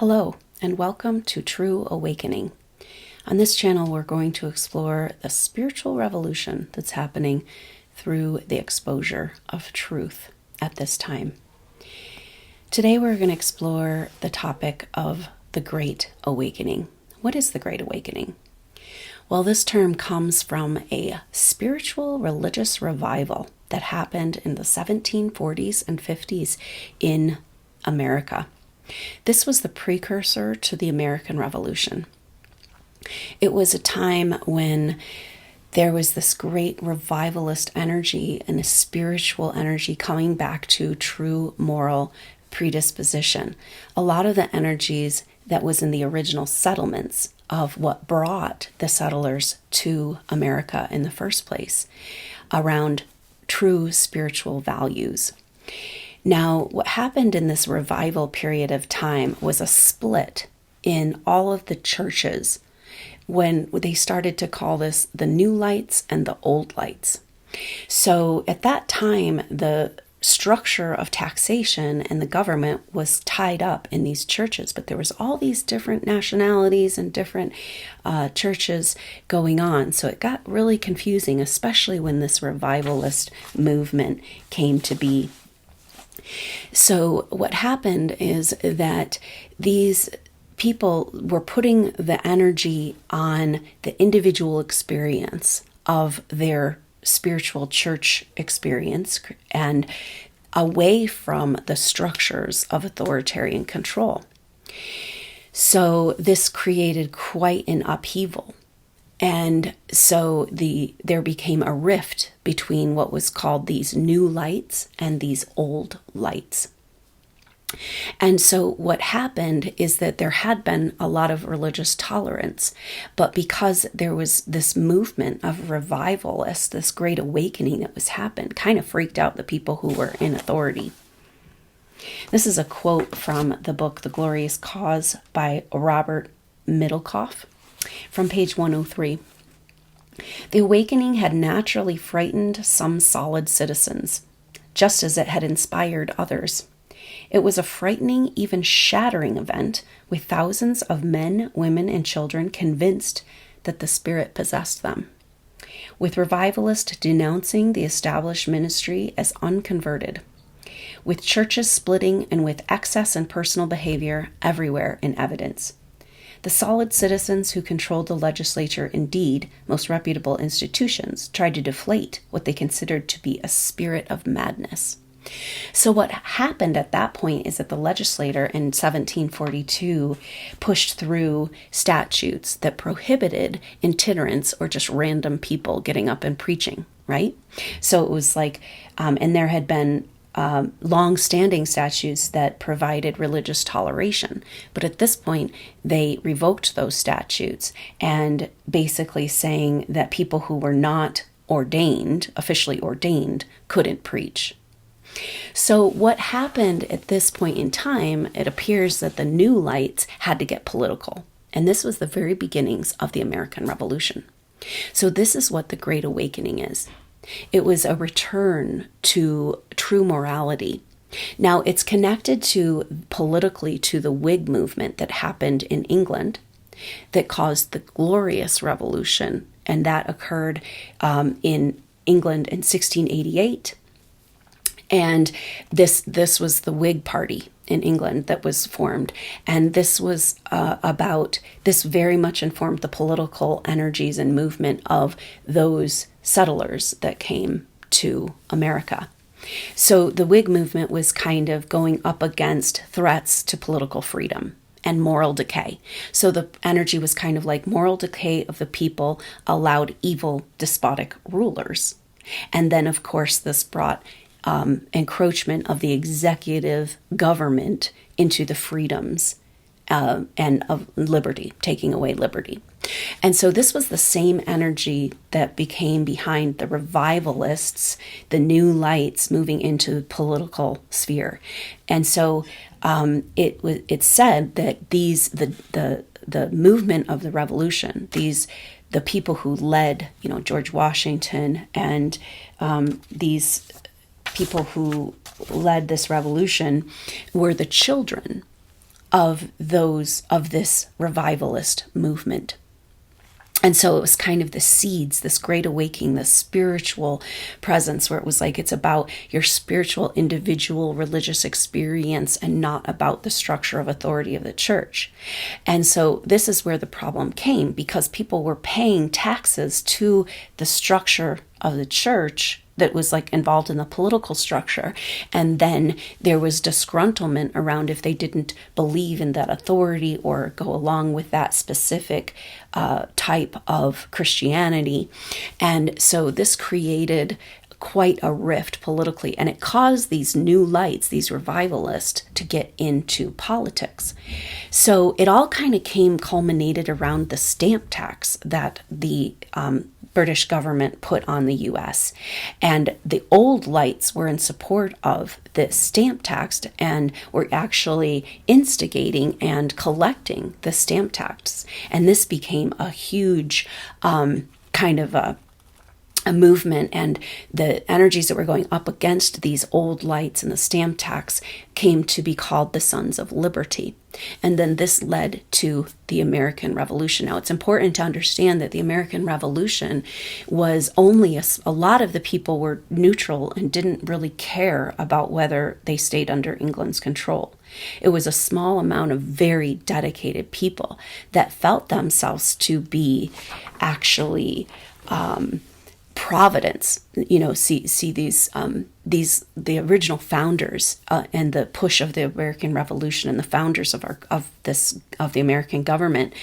Hello, and welcome to True Awakening. On this channel, we're going to explore the spiritual revolution that's happening through the exposure of truth at this time. Today, we're going to explore the topic of the Great Awakening. What is the Great Awakening? Well, this term comes from a spiritual religious revival that happened in the 1740s and 50s in America. This was the precursor to the American Revolution. It was a time when there was this great revivalist energy and a spiritual energy coming back to true moral predisposition. A lot of the energies that was in the original settlements of what brought the settlers to America in the first place around true spiritual values. Now, what happened in this revival period of time was a split in all of the churches when they started to call this the New Lights and the Old Lights. So at that time, the structure of taxation and the government was tied up in these churches, but there was all these different nationalities and different churches going on. So it got really confusing, especially when this revivalist movement came to be. So what happened is that these people were putting the energy on the individual experience of their spiritual church experience and away from the structures of authoritarian control. So this created quite an upheaval. And so there became a rift between what was called these new lights and these old lights. And so what happened is that there had been a lot of religious tolerance, but because there was this movement of revivalists, this great awakening that was happened, kind of freaked out the people who were in authority. This is a quote from the book The Glorious Cause by Robert Middlecoff. From page 103, the awakening had naturally frightened some solid citizens, just as it had inspired others. It was a frightening, even shattering event, with thousands of men, women, and children convinced that the Spirit possessed them, with revivalists denouncing the established ministry as unconverted, with churches splitting and with excess and personal behavior everywhere in evidence. The solid citizens who controlled the legislature, indeed, most reputable institutions, tried to deflate what they considered to be a spirit of madness. So what happened at that point is that the legislature in 1742 pushed through statutes that prohibited itinerants or just random people getting up and preaching, right? So it was like, and there had been long-standing statutes that provided religious toleration. But at this point, they revoked those statutes and basically saying that people who were not ordained, officially ordained, couldn't preach. So what happened at this point in time, it appears that the New Lights had to get political. And this was the very beginnings of the American Revolution. So this is what the Great Awakening is. It was a return to true morality. Now, it's connected politically to the Whig movement that happened in England that caused the Glorious Revolution, and that occurred in England in 1688. And this was the Whig Party in England that was formed. And this was this very much informed the political energies and movement of those settlers that came to America. So the Whig movement was kind of going up against threats to political freedom and moral decay. So the energy was kind of like moral decay of the people allowed evil despotic rulers. And then, of course, this brought encroachment of the executive government into the freedoms and of liberty, taking away liberty. And so this was the same energy that became behind the revivalists, the New Lights moving into the political sphere. And so it's said that the movement of the revolution, the people who led, George Washington and these people who led this revolution were the children of this revivalist movement. And so it was kind of the seeds, this great awakening, this spiritual presence where it was like it's about your spiritual, individual, religious experience and not about the structure of authority of the church. And so this is where the problem came, because people were paying taxes to the structure of the church that was like involved in the political structure. And then there was disgruntlement around if they didn't believe in that authority or go along with that specific type of Christianity. And so this created quite a rift politically, and it caused these new lights, these revivalists, to get into politics. So it all kind of culminated around the stamp tax that the British government put on the US. And the old lights were in support of this stamp tax and were actually instigating and collecting the stamp tax. And this became a huge kind of a movement, and the energies that were going up against these old lights and the stamp tax came to be called the Sons of Liberty. And then this led to the American Revolution. Now, it's important to understand that the American Revolution was only a lot of the people were neutral and didn't really care about whether they stayed under England's control. It was a small amount of very dedicated people that felt themselves to be actually Providence, see the original founders and the push of the American Revolution and the founders of the American government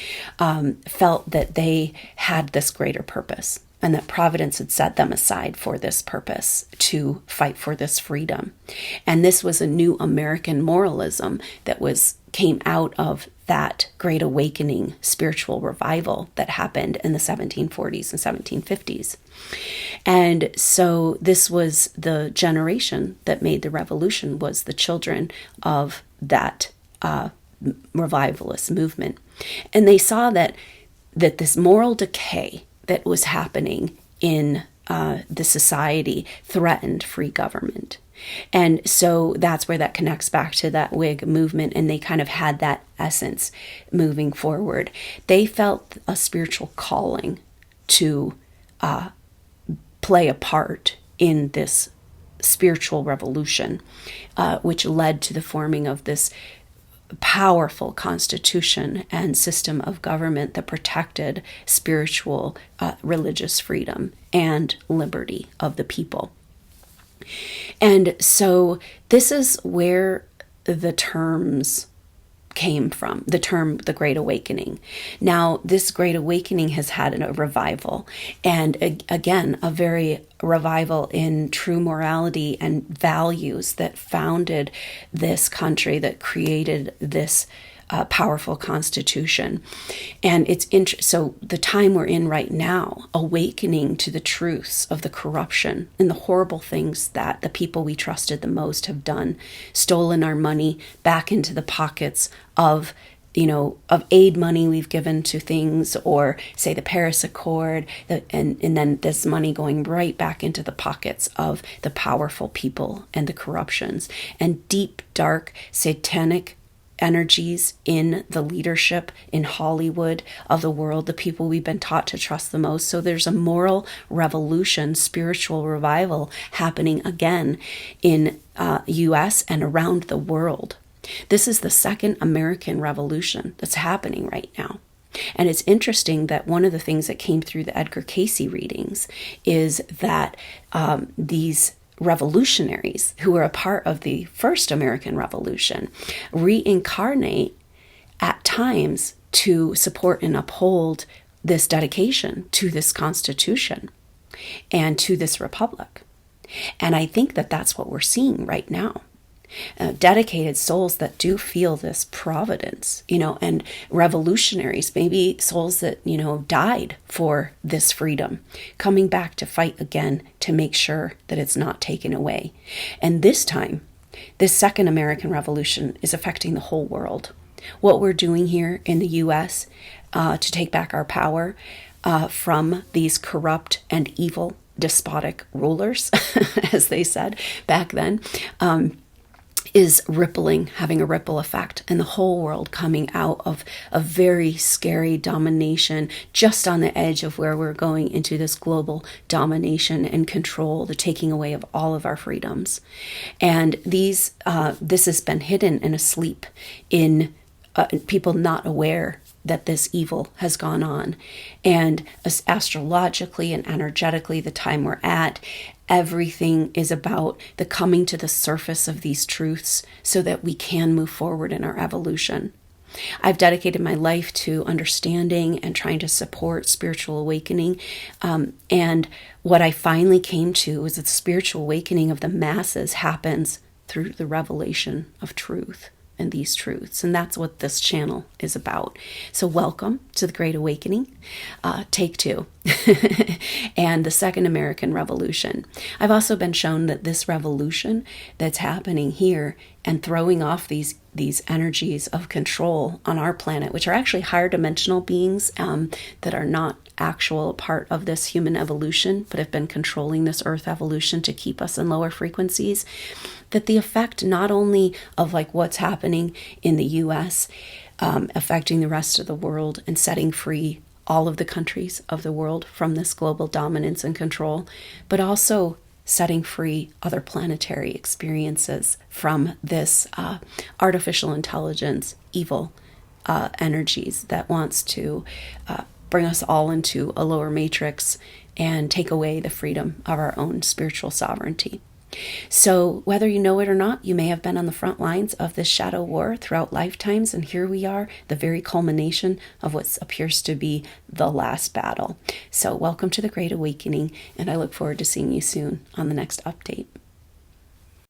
felt that they had this greater purpose, and that Providence had set them aside for this purpose to fight for this freedom. And this was a new American moralism that came out of that great awakening spiritual revival that happened in the 1740s and 1750s. And so this was the generation that made the revolution, was the children of that revivalist movement. And they saw that this moral decay that was happening in the society threatened free government. And so that's where that connects back to that Whig movement, and they kind of had that essence moving forward. They felt a spiritual calling to play a part in this spiritual revolution, which led to the forming of this powerful constitution and system of government that protected spiritual, religious freedom and liberty of the people. And so this is where the terms came from, the term the Great Awakening. Now, this Great Awakening has had a revival, and again, a very revival in true morality and values that founded this country, that created this powerful constitution. And it's so the time we're in right now, awakening to the truths of the corruption and the horrible things that the people we trusted the most have done, stolen our money back into the pockets of aid money we've given to things, or say the Paris Accord, and then this money going right back into the pockets of the powerful people and the corruptions, and deep, dark, satanic energies in the leadership in Hollywood of the world, the people we've been taught to trust the most. So there's a moral revolution, spiritual revival happening again in U.S. and around the world. This is the second American Revolution that's happening right now. And it's interesting that one of the things that came through the Edgar Cayce readings is that these revolutionaries who were a part of the first American Revolution reincarnate at times to support and uphold this dedication to this Constitution and to this republic. And I think that that's what we're seeing right now. Dedicated souls that do feel this providence, and revolutionaries, maybe souls that, died for this freedom, coming back to fight again to make sure that it's not taken away. And this time, this second American Revolution is affecting the whole world. What we're doing here in the U.S. To take back our power from these corrupt and evil despotic rulers, as they said back then, is rippling, having a ripple effect, and the whole world coming out of a very scary domination, just on the edge of where we're going into this global domination and control, the taking away of all of our freedoms. And this has been hidden and asleep in people not aware that this evil has gone on. And astrologically and energetically, the time we're at, everything is about the coming to the surface of these truths so that we can move forward in our evolution. I've dedicated my life to understanding and trying to support spiritual awakening. And what I finally came to is that the spiritual awakening of the masses happens through the revelation of truth and these truths. And that's what this channel is about. So welcome to the Great Awakening, Take Two, and the Second American Revolution. I've also been shown that this revolution that's happening here and throwing off these energies of control on our planet, which are actually higher dimensional beings that are not actual part of this human evolution, but have been controlling this earth evolution to keep us in lower frequencies, that the effect not only of like what's happening in the US, affecting the rest of the world and setting free all of the countries of the world from this global dominance and control, but also setting free other planetary experiences from this artificial intelligence, evil energies that wants to bring us all into a lower matrix and take away the freedom of our own spiritual sovereignty. So whether you know it or not, you may have been on the front lines of this shadow war throughout lifetimes, and here we are, the very culmination of what appears to be the last battle. So welcome to the Great Awakening, and I look forward to seeing you soon on the next update.